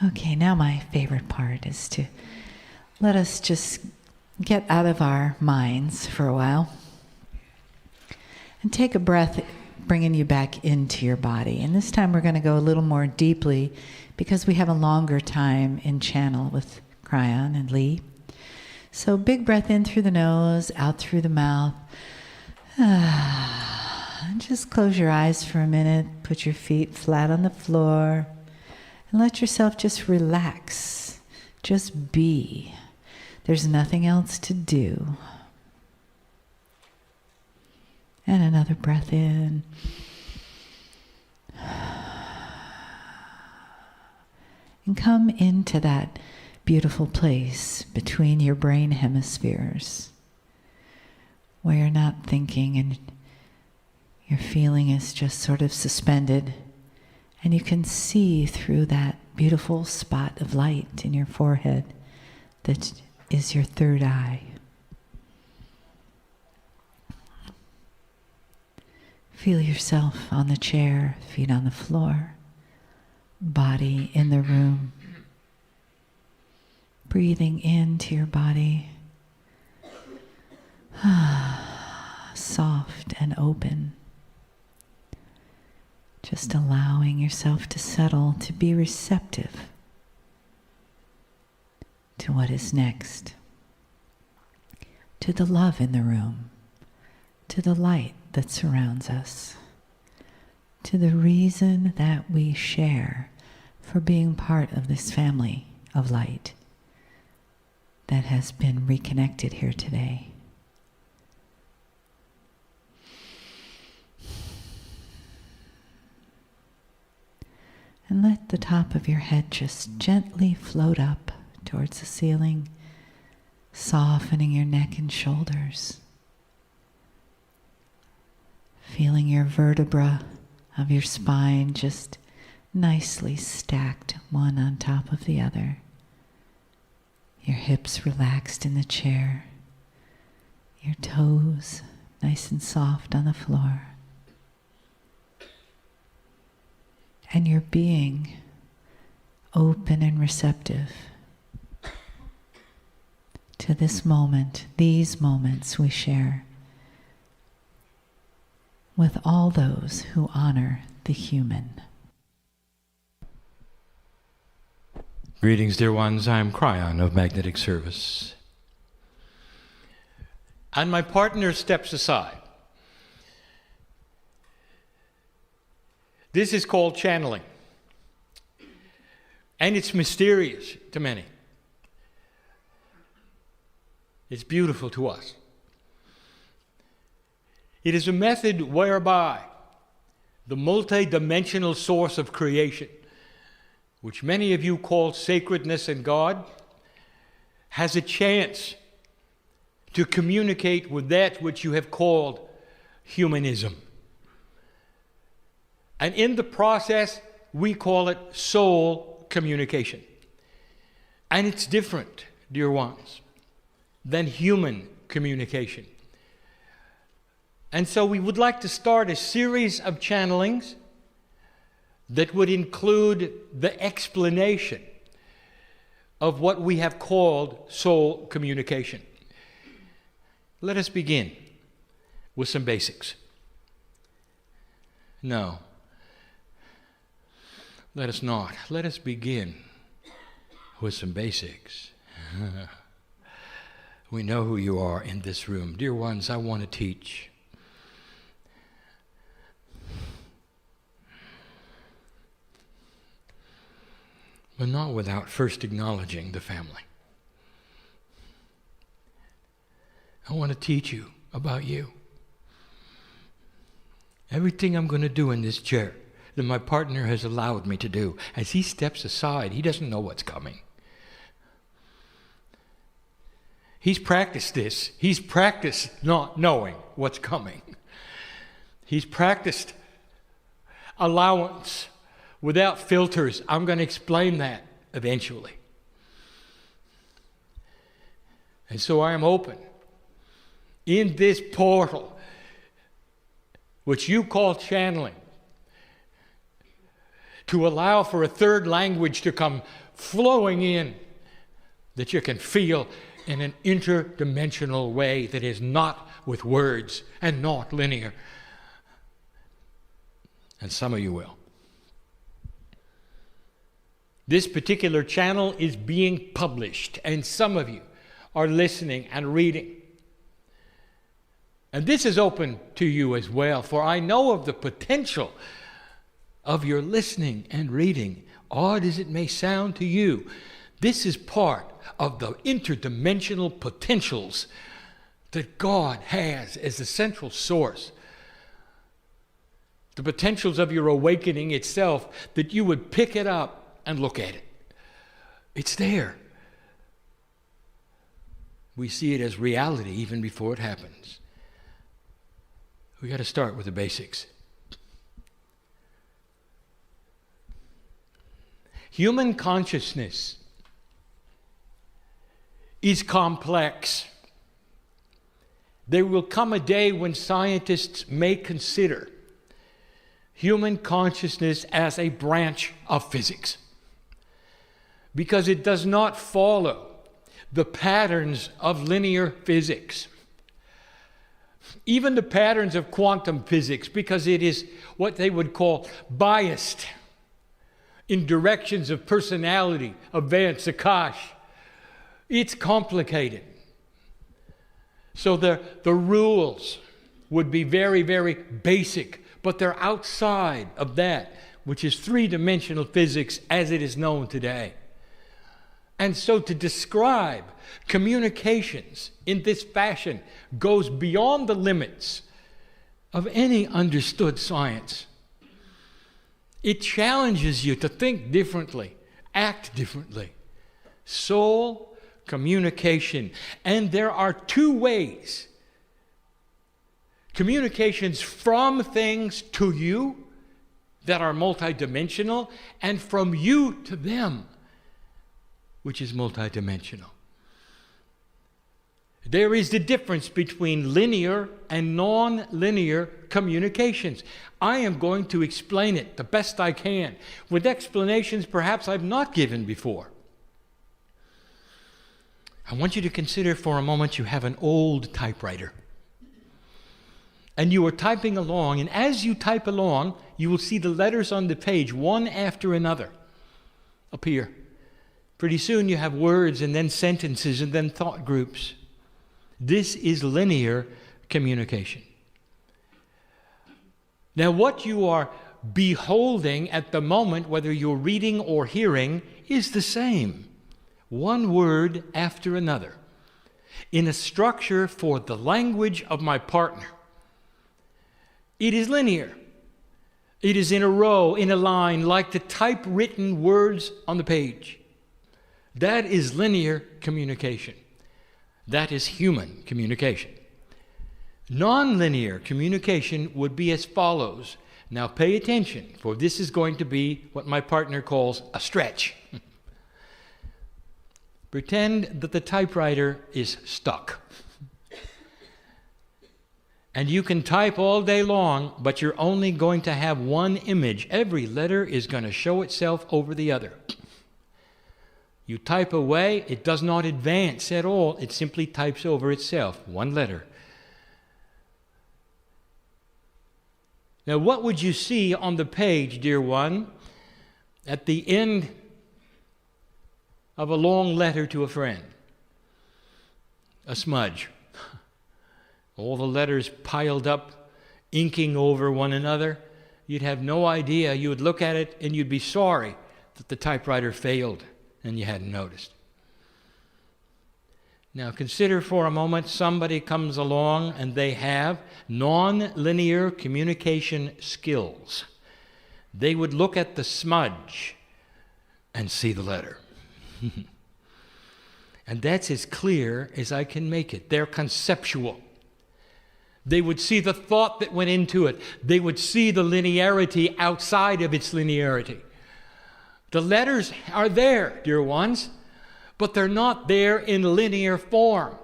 Okay, now my favorite part is to let us just get out of our minds for a while and take a breath, bringing you back into your body. And this time we're going to go a little more deeply because we have a longer time in channel with Kryon and Lee. So big breath in through the nose, out through the mouth. And just close your eyes for a minute, put your feet flat on the floor, and let yourself just relax. Just be. There's nothing else to do. And another breath in. And come into that beautiful place between your brain hemispheres where you're not thinking and your feeling is just sort of suspended, and you can see through that beautiful spot of light in your forehead that is your third eye. Feel yourself on the chair, feet on the floor, body in the room. Breathing into your body, soft and open. Just allowing yourself to settle, to be receptive to what is next, to the love in the room, to the light that surrounds us, to the reason that we share for being part of this family of light that has been reconnected here today. And let the top of your head just gently float up towards the ceiling, softening your neck and shoulders. Feeling your vertebra of your spine just nicely stacked one on top of the other. Your hips relaxed in the chair. Your toes nice and soft on the floor. And your being open and receptive to this moment, these moments we share with all those who honor the human. Greetings, dear ones. I'm Kryon of Magnetic Service. And my partner steps aside. This is called channeling. And it's mysterious to many. It's beautiful to us. It is a method whereby the multi-dimensional source of creation, which many of you call sacredness and God, has a chance to communicate with that which you have called humanism. And in the process, we call it soul communication. And it's different, dear ones, than human communication. And so we would like to start a series of channelings that would include the explanation of what we have called soul communication. Let us begin with some basics. No. Let us not. Let us begin with some basics. We know who you are in this room. Dear ones, I want to teach. But not without first acknowledging the family. I want to teach you about you. Everything I'm going to do in this chair that my partner has allowed me to do, as he steps aside, he doesn't know what's coming. He's practiced this. He's practiced not knowing what's coming. He's practiced allowance without filters. I'm going to explain that eventually. And so I am open in this portal, which you call channeling, to allow for a third language to come flowing in that you can feel in an interdimensional way that is not with words and not linear. And some of you will. This particular channel is being published, and some of you are listening and reading. And this is open to you as well, for I know of the potential of your listening and reading. Odd as it may sound to you, this is part of the interdimensional potentials that God has as the central source. The potentials of your awakening itself, that you would pick it up and look at it. It's there. We see it as reality even before it happens. We got to start with the basics. Human consciousness is complex. There will come a day when scientists may consider human consciousness as a branch of physics, because it does not follow the patterns of linear physics, even the patterns of quantum physics, because it is what they would call biased in directions of personality, events, akash. It's complicated. So the rules would be very, very basic, but they're outside of that, which is three-dimensional physics as it is known today. And so to describe communications in this fashion goes beyond the limits of any understood science. It challenges you to think differently, act differently. Soul communication. And there are two ways. Communications from things to you that are multidimensional, and from you to them, which is multidimensional. There is the difference between linear and non-linear communications. I am going to explain it the best I can, with explanations perhaps I've not given before. I want you to consider for a moment you have an old typewriter. And you are typing along, and as you type along, you will see the letters on the page, one after another, appear. Pretty soon you have words, and then sentences, and then thought groups. This is linear communication. Now, what you are beholding at the moment, whether you're reading or hearing, is the same. One word after another, in a structure for the language of my partner. It is linear. It is in a row, in a line, like the typewritten words on the page. That is linear communication. That is human communication. Non-linear communication would be as follows. Now pay attention, for this is going to be what my partner calls a stretch. Pretend that the typewriter is stuck. And you can type all day long, but you're only going to have one image. Every letter is going to show itself over the other. You type away, it does not advance at all. It simply types over itself, one letter. Now, what would you see on the page, dear one, at the end of a long letter to a friend? A smudge. All the letters piled up, inking over one another. You'd have no idea. You would look at it and you'd be sorry that the typewriter failed and you hadn't noticed. Now consider for a moment somebody comes along and they have non-linear communication skills. They would look at the smudge and see the letter. And that's as clear as I can make it. They're conceptual. They would see the thought that went into it. They would see the linearity outside of its linearity. The letters are there, dear ones, but they're not there in linear form.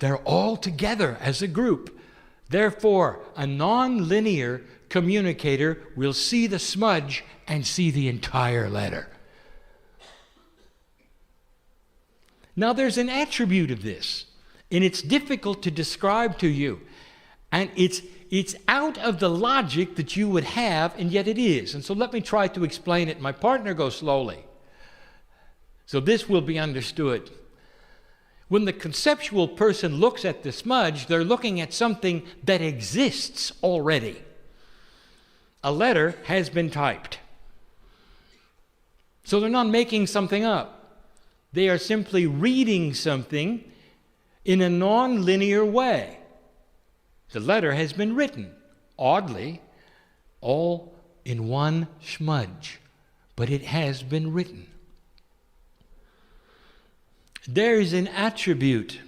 They're all together as a group. Therefore, a non-linear communicator will see the smudge and see the entire letter. Now there's an attribute of this, and it's difficult to describe to you. And it's out of the logic that you would have, and yet it is. And so let me try to explain it. My partner goes slowly, so this will be understood. When the conceptual person looks at the smudge, they're looking at something that exists already. A letter has been typed. So they're not making something up. They are simply reading something in a non-linear way. The letter has been written, oddly, all in one smudge, but it has been written. There is an attribute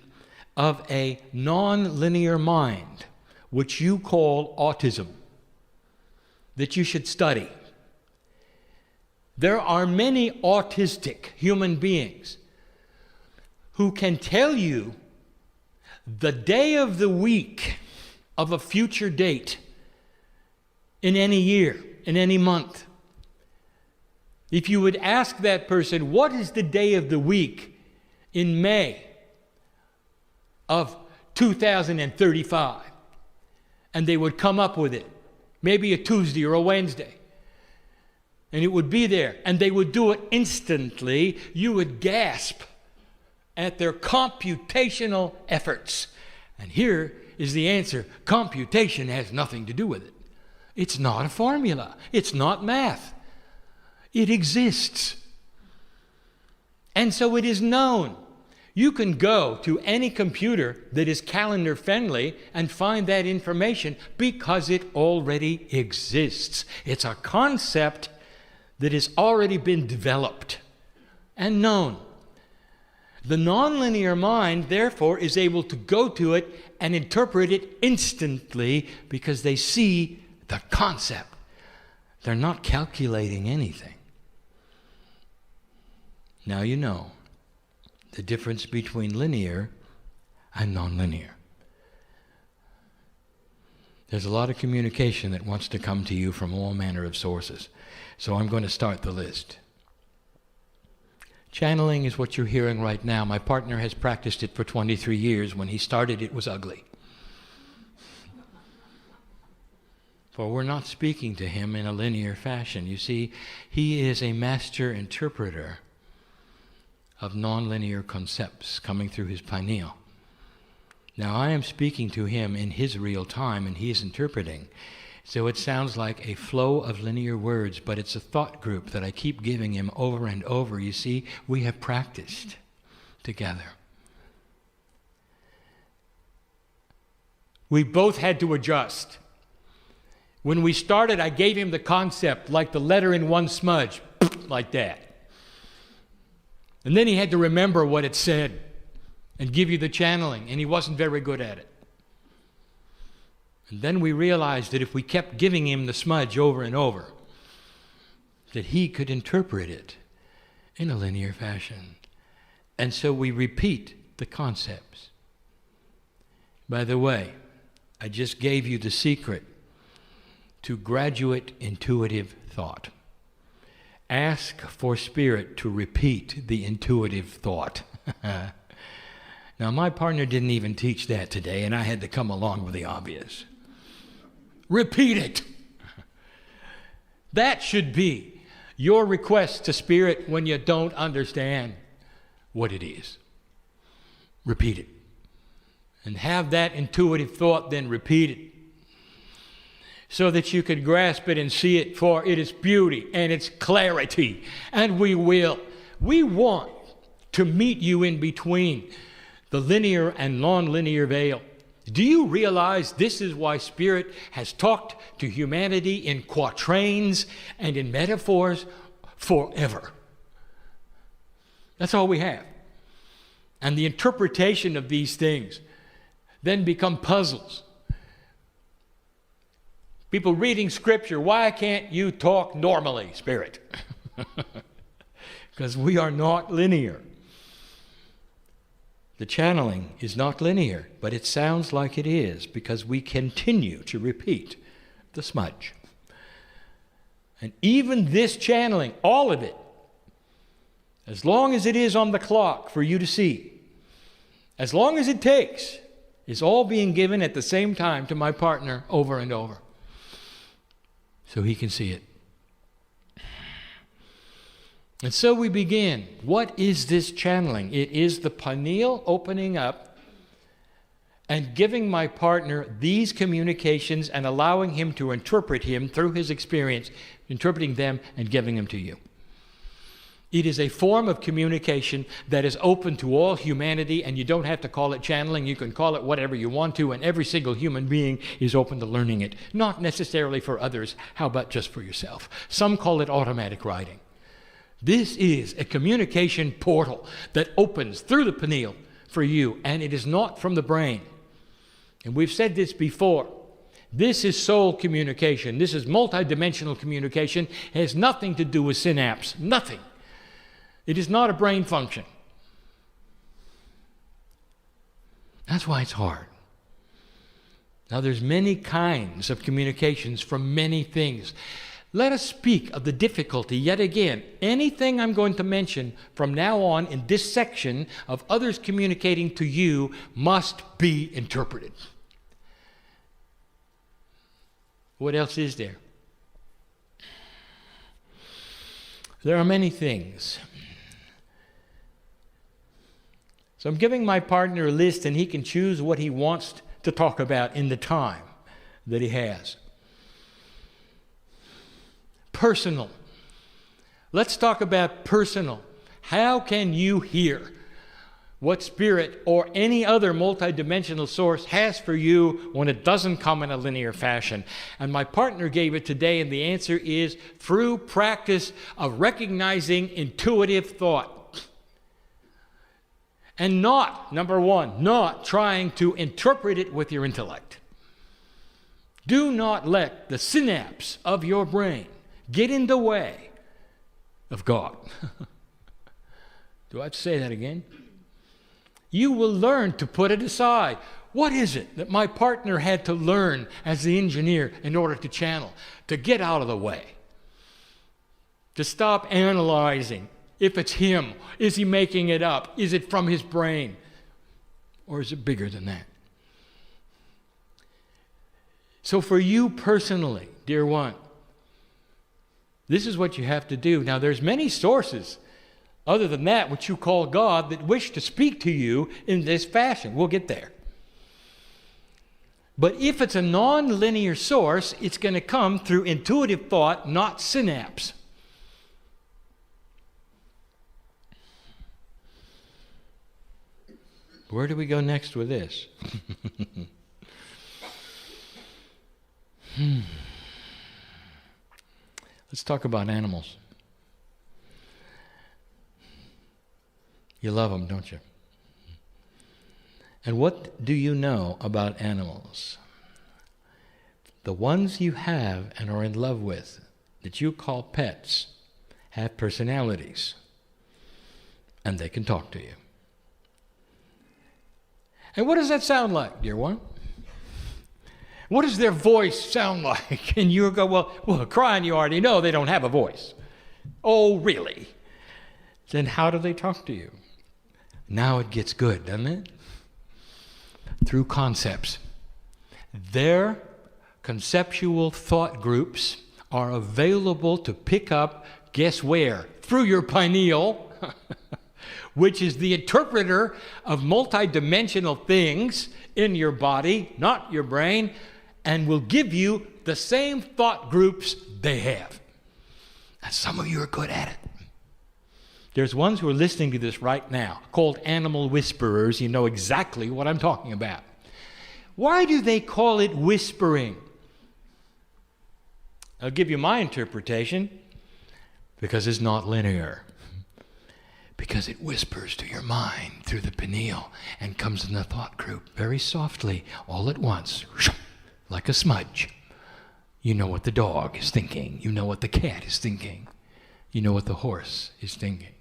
of a non-linear mind, which you call autism, that you should study. There are many autistic human beings who can tell you the day of the week of a future date in any year, in any month. If you would ask that person, what is the day of the week in May of 2035? And they would come up with it, maybe a Tuesday or a Wednesday. And it would be there, and they would do it instantly. You would gasp at their computational efforts. And here is the answer. Computation has nothing to do with it. It's not a formula. It's not math. It exists. And so it is known. You can go to any computer that is calendar friendly and find that information because it already exists. It's a concept that has already been developed and known. The nonlinear mind, therefore, is able to go to it and interpret it instantly because they see the concept. They're not calculating anything. Now you know the difference between linear and nonlinear. There's a lot of communication that wants to come to you from all manner of sources. So I'm going to start the list. Channeling is what you're hearing right now. My partner has practiced it for 23 years. When he started, it was ugly. For we're not speaking to him in a linear fashion. You see, he is a master interpreter of nonlinear concepts coming through his pineal. Now, I am speaking to him in his real time, and he is interpreting. So it sounds like a flow of linear words, but it's a thought group that I keep giving him over and over. You see, we have practiced together. We both had to adjust. When we started, I gave him the concept like the letter in one smudge, like that. And then he had to remember what it said and give you the channeling, and he wasn't very good at it. And then we realized that if we kept giving him the smudge over and over, that he could interpret it in a linear fashion. And so we repeat the concepts. By the way, I just gave you the secret to graduate intuitive thought. Ask for Spirit to repeat the intuitive thought. Now, my partner didn't even teach that today, and I had to come along with the obvious. Repeat it. That should be your request to Spirit when you don't understand what it is. Repeat it. And have that intuitive thought then repeated so that you could grasp it and see it for it is beauty and its clarity. And we will. We want to meet you in between the linear and non-linear veil. Do you realize this is why Spirit has talked to humanity in quatrains and in metaphors forever? That's all we have. And the interpretation of these things then become puzzles. People reading Scripture, why can't you talk normally, Spirit? Because we are not linear. The channeling is not linear, but it sounds like it is because we continue to repeat the smudge. And even this channeling, all of it, as long as it is on the clock for you to see, as long as it takes, is all being given at the same time to my partner over and over, so he can see it. And so we begin. What is this channeling? It is the pineal opening up and giving my partner these communications and allowing him to interpret him through his experience, interpreting them and giving them to you. It is a form of communication that is open to all humanity, and you don't have to call it channeling. You can call it whatever you want to, and every single human being is open to learning it. Not necessarily for others. How about just for yourself? Some call it automatic writing. This is a communication portal that opens through the pineal for you, and it is not from the brain. And we've said this before. This is soul communication. This is multidimensional communication. It has nothing to do with synapse. Nothing. It is not a brain function. That's why it's hard. Now, there's many kinds of communications from many things. Let us speak of the difficulty yet again. Anything I'm going to mention from now on in this section of others communicating to you must be interpreted. What else is there? There are many things. So I'm giving my partner a list, and he can choose what he wants to talk about in the time that he has. Personal. Let's talk about personal. How can you hear what spirit or any other multidimensional source has for you when it doesn't come in a linear fashion? And my partner gave it today, and the answer is through practice of recognizing intuitive thought. And not, number one, not trying to interpret it with your intellect. Do not let the synapse of your brain get in the way of God. Do I have to say that again? You will learn to put it aside. What is it that my partner had to learn as the engineer in order to channel? To get out of the way. To stop analyzing. If it's him, is he making it up? Is it from his brain? Or is it bigger than that? So for you personally, dear one, this is what you have to do. Now, there's many sources other than that which you call God that wish to speak to you in this fashion. We'll get there. But if it's a non-linear source, it's going to come through intuitive thought, not synapse. Where do we go next with this? Let's talk about animals. You love them, don't you? And what do you know about animals? The ones you have and are in love with, that you call pets, have personalities, and they can talk to you. And what does that sound like, dear one? What does their voice sound like? And you go, well, Kryon, you already know they don't have a voice. Oh, really? Then how do they talk to you? Now it gets good, doesn't it? Through concepts. Their conceptual thought groups are available to pick up, guess where? Through your pineal, which is the interpreter of multidimensional things in your body, not your brain, and will give you the same thought groups they have. And some of you are good at it. There's ones who are listening to this right now, called animal whisperers. You know exactly what I'm talking about. Why do they call it whispering? I'll give you my interpretation. Because it's not linear. Because it whispers to your mind through the pineal and comes in the thought group very softly, all at once, like a smudge. You know what the dog is thinking. You know what the cat is thinking. You know what the horse is thinking.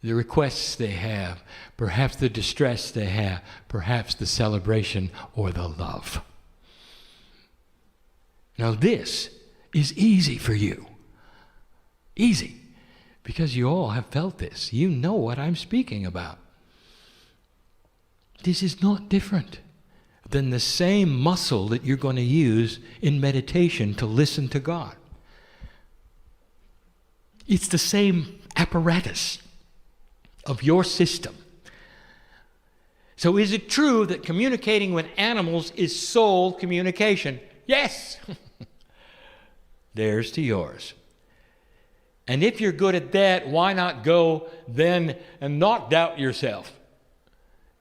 The requests they have, perhaps the distress they have, perhaps the celebration or the love. Now this is easy for you. Easy. Because you all have felt this. You know what I'm speaking about. This is not different than the same muscle that you're going to use in meditation to listen to God. It's the same apparatus of your system. So is it true that communicating with animals is soul communication? Yes. There's to yours. And if you're good at that, why not go then and not doubt yourself?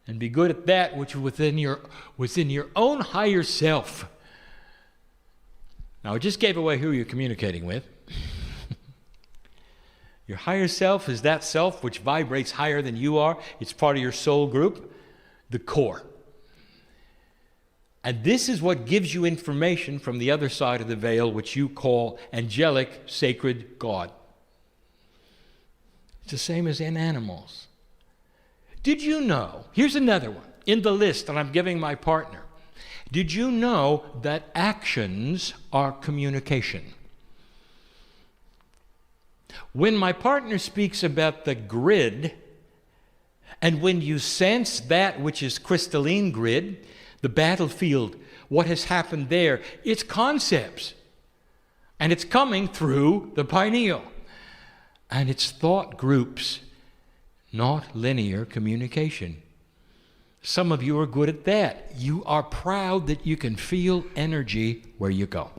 And be good at that which is within your own higher self. Now, I just gave away who you're communicating with. Your higher self is that self which vibrates higher than you are. It's part of your soul group, the core. And this is what gives you information from the other side of the veil, which you call angelic, sacred God. It's the same as in animals. Did you know, here's another one, in the list that I'm giving my partner. Did you know that actions are communication? When my partner speaks about the grid, and when you sense that which is crystalline grid, the battlefield, what has happened there, it's concepts. And it's coming through the pineal. And it's thought groups, not linear communication. Some of you are good at that. You are proud that you can feel energy where you go.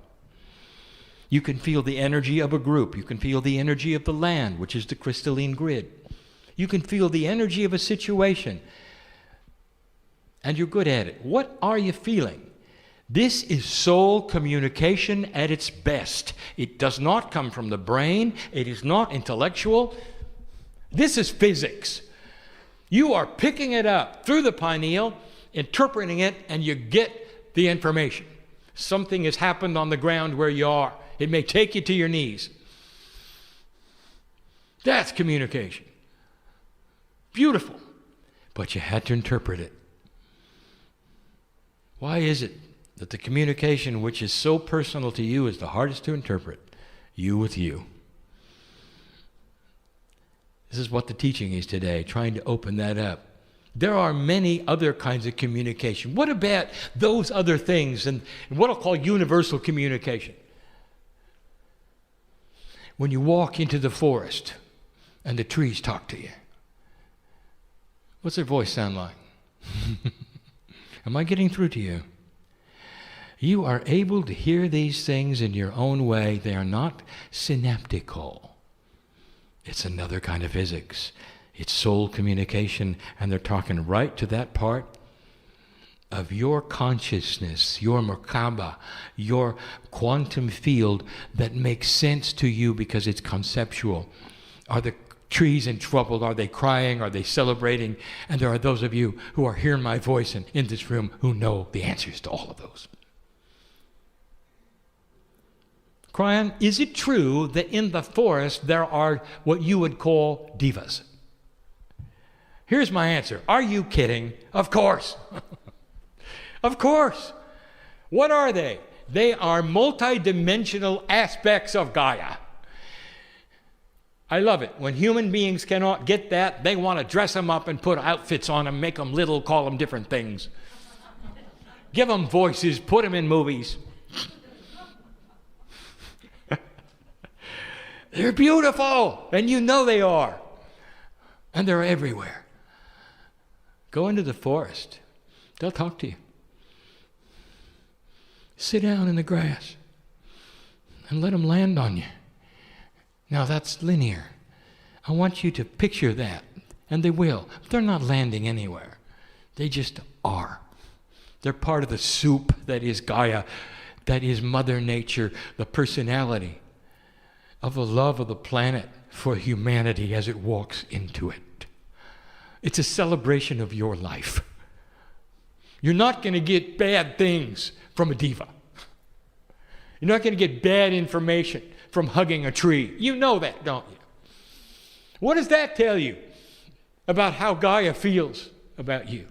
You can feel the energy of a group. You can feel the energy of the land, which is the crystalline grid. You can feel the energy of a situation. And you're good at it. What are you feeling? This is soul communication at its best. It does not come from the brain. It is not intellectual. This is physics. You are picking it up through the pineal, interpreting it, and you get the information. Something has happened on the ground where you are. It may take you to your knees. That's communication. Beautiful. But you had to interpret it. Why is it that the communication which is so personal to you is the hardest to interpret? You with you. This is what the teaching is today, trying to open that up. There are many other kinds of communication. What about those other things and what I'll call universal communication? When you walk into the forest and the trees talk to you, what's their voice sound like? Am I getting through to you? You are able to hear these things in your own way. They are not synaptical. It's another kind of physics. It's soul communication, and they're talking right to that part of your consciousness, your Merkaba, your quantum field that makes sense to you because it's conceptual. Are the trees in trouble? Are they crying? Are they celebrating? And there are those of you who are hearing my voice and in this room who know the answers to all of those. Kryon, is it true that in the forest there are what you would call divas? Here's my answer. Are you kidding? Of course. Of course. What are they? They are multidimensional aspects of Gaia. I love it. When human beings cannot get that, they want to dress them up and put outfits on them, make them little, call them different things. Give them voices, put them in movies. They're beautiful, and you know they are. And they're everywhere. Go into the forest. They'll talk to you. Sit down in the grass and let them land on you. Now that's linear. I want you to picture that, and they will. They're not landing anywhere. They just are. They're part of the soup that is Gaia, that is Mother Nature, the personality of the love of the planet for humanity as it walks into it. It's a celebration of your life. You're not going to get bad things from a diva. You're not going to get bad information from hugging a tree. You know that, don't you? What does that tell you about how Gaia feels about you?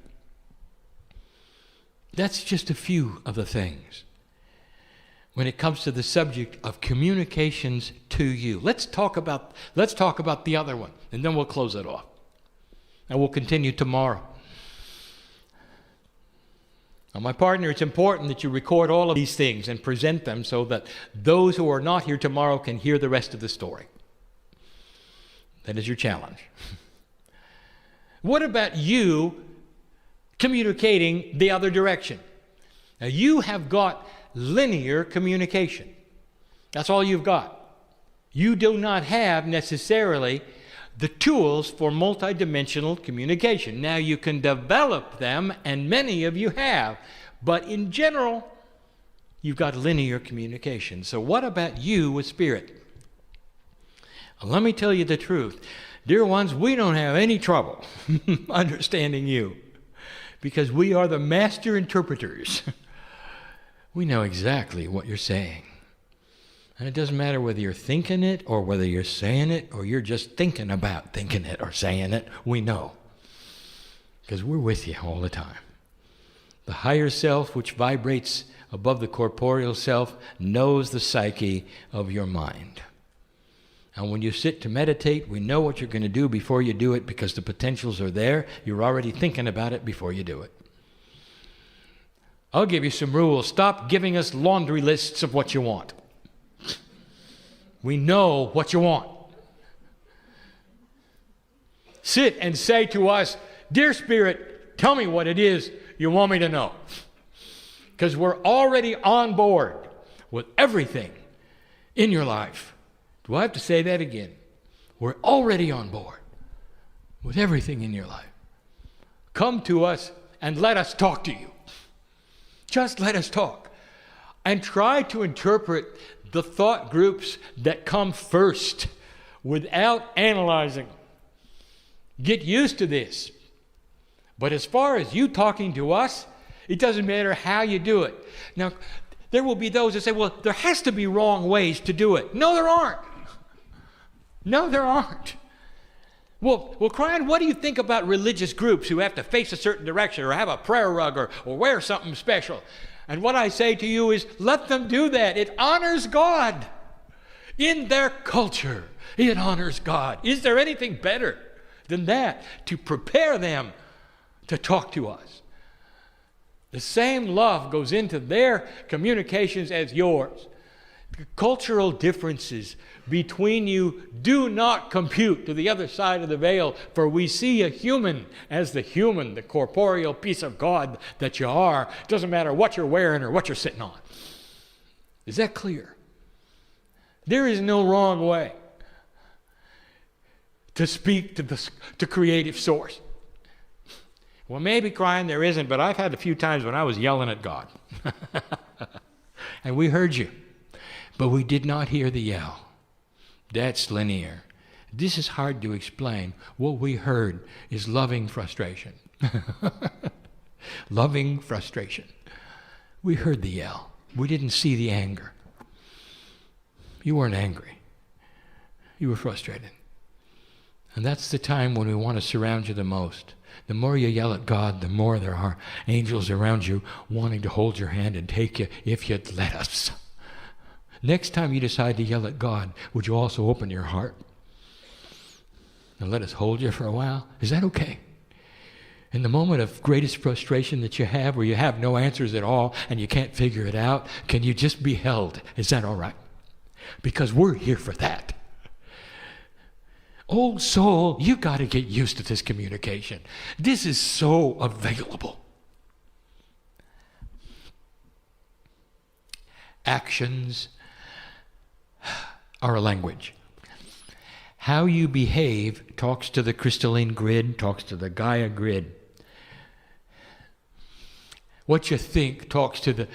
That's just a few of the things. when it comes to the subject of communications to you. Let's talk about the other one, and then we'll close it off. And we'll continue tomorrow. Now, my partner, it's important that you record all of these things and present them so that those who are not here tomorrow can hear the rest of the story. That is your challenge. What about you communicating the other direction? Now, you have got linear communication. That's all you've got. You do not have necessarily the tools for multidimensional communication. Now, you can develop them, and many of you have, but in general, you've got linear communication. So what about you with spirit? Well, let me tell you the truth. Dear ones, we don't have any trouble understanding you because we are the master interpreters. We know exactly what you're saying. And it doesn't matter whether you're thinking it or whether you're saying it or you're just thinking about thinking it or saying it. We know. Because we're with you all the time. The higher self, which vibrates above the corporeal self, knows the psyche of your mind. And when you sit to meditate, we know what you're going to do before you do it because the potentials are there. You're already thinking about it before you do it. I'll give you some rules. Stop giving us laundry lists of what you want. We know what you want. Sit and say to us, Dear Spirit, tell me what it is you want me to know. Because we're already on board with everything in your life. Do I have to say that again? We're already on board with everything in your life. Come to us and let us talk to you. Just let us talk. And try to interpret the thought groups that come first without analyzing. Get used to this. But as far as you talking to us, it doesn't matter how you do it. Now, there will be those that say, well, there has to be wrong ways to do it. No, there aren't. No, there aren't. Well, Kryon, what do you think about religious groups who have to face a certain direction or have a prayer rug or wear something special? And what I say to you is, let them do that. It honors God. In their culture, it honors God. Is there anything better than that to prepare them to talk to us? The same love goes into their communications as yours. The cultural differences between you do not compute to the other side of the veil, for we see a human as the human, the corporeal piece of God that you are. It doesn't matter what you're wearing or what you're sitting on. Is that clear? There is no wrong way to speak to creative source. Well, maybe, Kryon, there isn't, but I've had a few times when I was yelling at God. And we heard you, but we did not hear the yell. That's linear. This is hard to explain. What we heard is loving frustration. Loving frustration. We heard the yell. We didn't see the anger. You weren't angry. You were frustrated. And that's the time when we want to surround you the most. The more you yell at God, the more there are angels around you wanting to hold your hand and take you if you'd let us. Next time you decide to yell at God, would you also open your heart and let us hold you for a while? Is that okay? In the moment of greatest frustration that you have, where you have no answers at all and you can't figure it out, can you just be held? Is that all right? Because we're here for that. Old soul, you got to get used to this communication. This is so available. Actions are a language. How you behave talks to the crystalline grid, talks to the Gaia grid. What you think talks to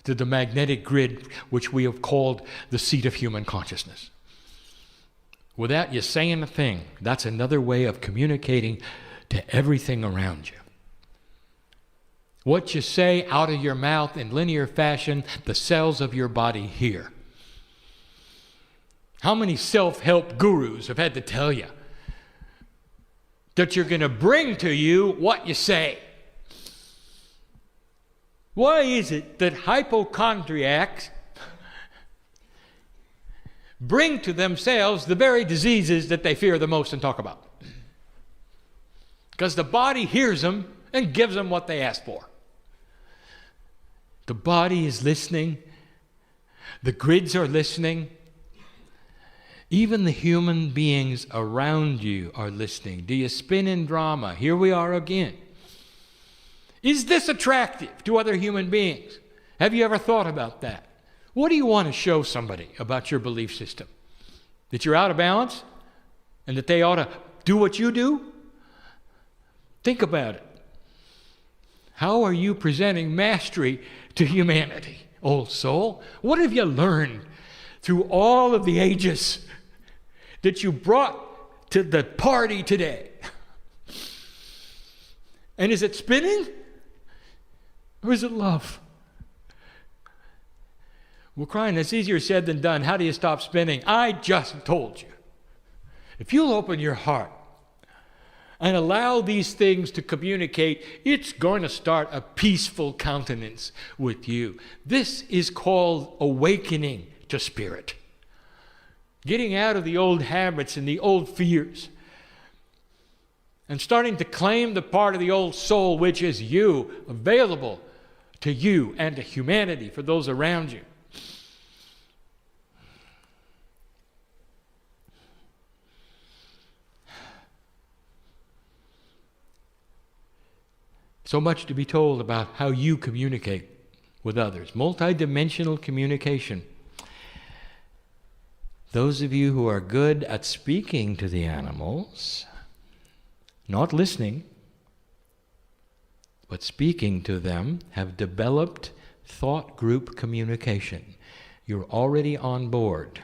the magnetic grid, which we have called the seat of human consciousness. Without you saying a thing, that's another way of communicating to everything around you. What you say out of your mouth in linear fashion, the cells of your body hear. How many self-help gurus have had to tell you that you're going to bring to you what you say? Why is it that hypochondriacs bring to themselves the very diseases that they fear the most and talk about. Because the body hears them and gives them what they ask for. The body is listening. The grids are listening. Even the human beings around you are listening. Do you spin in drama? Here we are again. Is this attractive to other human beings? Have you ever thought about that? What do you want to show somebody about your belief system? That you're out of balance? And that they ought to do what you do? Think about it. How are you presenting mastery to humanity, old soul? What have you learned through all of the ages that you brought to the party today? And is it spinning? Or is it love? Well, Kryon, that's easier said than done. How do you stop spinning? I just told you. If you'll open your heart and allow these things to communicate, it's going to start a peaceful countenance with you. This is called awakening to spirit. Getting out of the old habits and the old fears. And starting to claim the part of the old soul which is you, available to you and to humanity, for those around you. So much to be told about how you communicate with others. Multidimensional communication. Those of you who are good at speaking to the animals, not listening, but speaking to them, have developed thought group communication. You're already on board.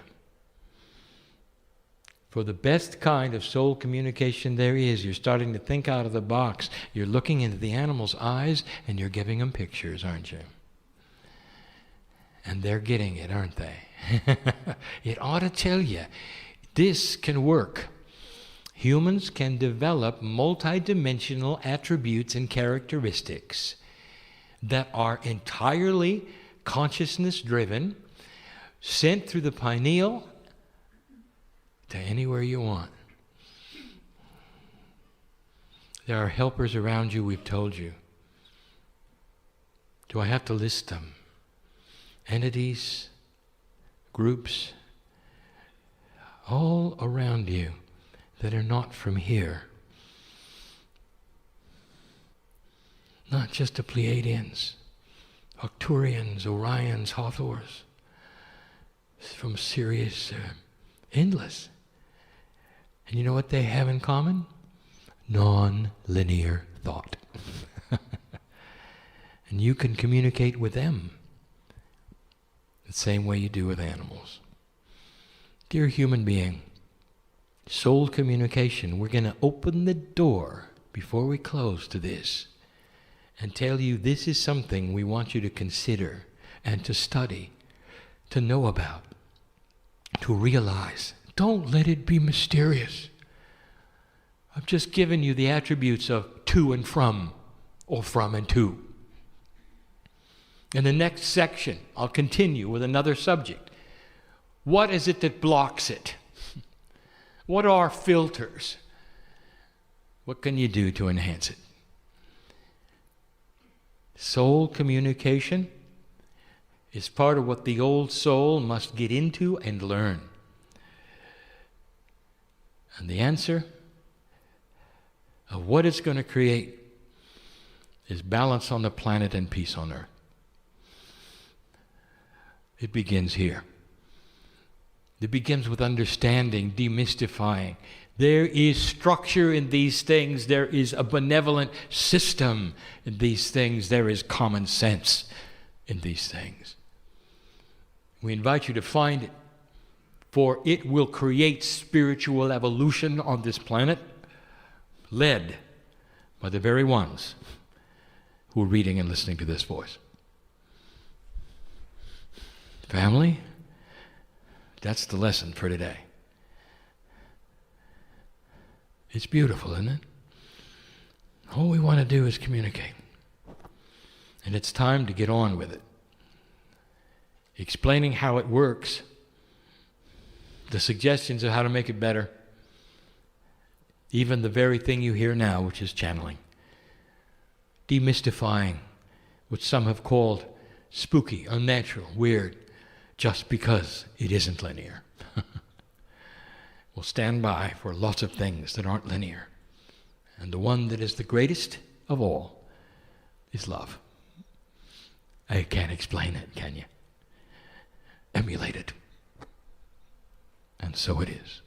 For the best kind of soul communication there is, you're starting to think out of the box. You're looking into the animal's eyes and you're giving them pictures, aren't you? And they're getting it, aren't they? It ought to tell you, this can work. Humans can develop multidimensional attributes and characteristics that are entirely consciousness-driven, sent through the pineal to anywhere you want. There are helpers around you, we've told you. Do I have to list them? Entities, groups, all around you that are not from here. Not just the Pleiadians, Arcturians, Orions, Hathors, from Sirius, endless. And you know what they have in common? Non-linear thought. And you can communicate with them the same way you do with animals. Dear human being, soul communication, we're going to open the door before we close to this and tell you this is something we want you to consider and to study, to know about, to realize. Don't let it be mysterious. I've just given you the attributes of to and from, or from and to. In the next section, I'll continue with another subject. What is it that blocks it? What are filters? What can you do to enhance it? Soul communication is part of what the old soul must get into and learn. And the answer of what it's going to create is balance on the planet and peace on earth. It begins here. It begins with understanding, demystifying. There is structure in these things. There is a benevolent system in these things. There is common sense in these things. We invite you to find it, for it will create spiritual evolution on this planet, led by the very ones who are reading and listening to this voice. Family, that's the lesson for today. It's beautiful, isn't it? All we want to do is communicate. And it's time to get on with it. Explaining how it works the suggestions of how to make it better, even the very thing you hear now, which is channeling, demystifying what some have called spooky, unnatural, weird, just because it isn't linear. We'll stand by for lots of things that aren't linear. And the one that is the greatest of all is love. I can't explain it, can you? Emulate it. And so it is.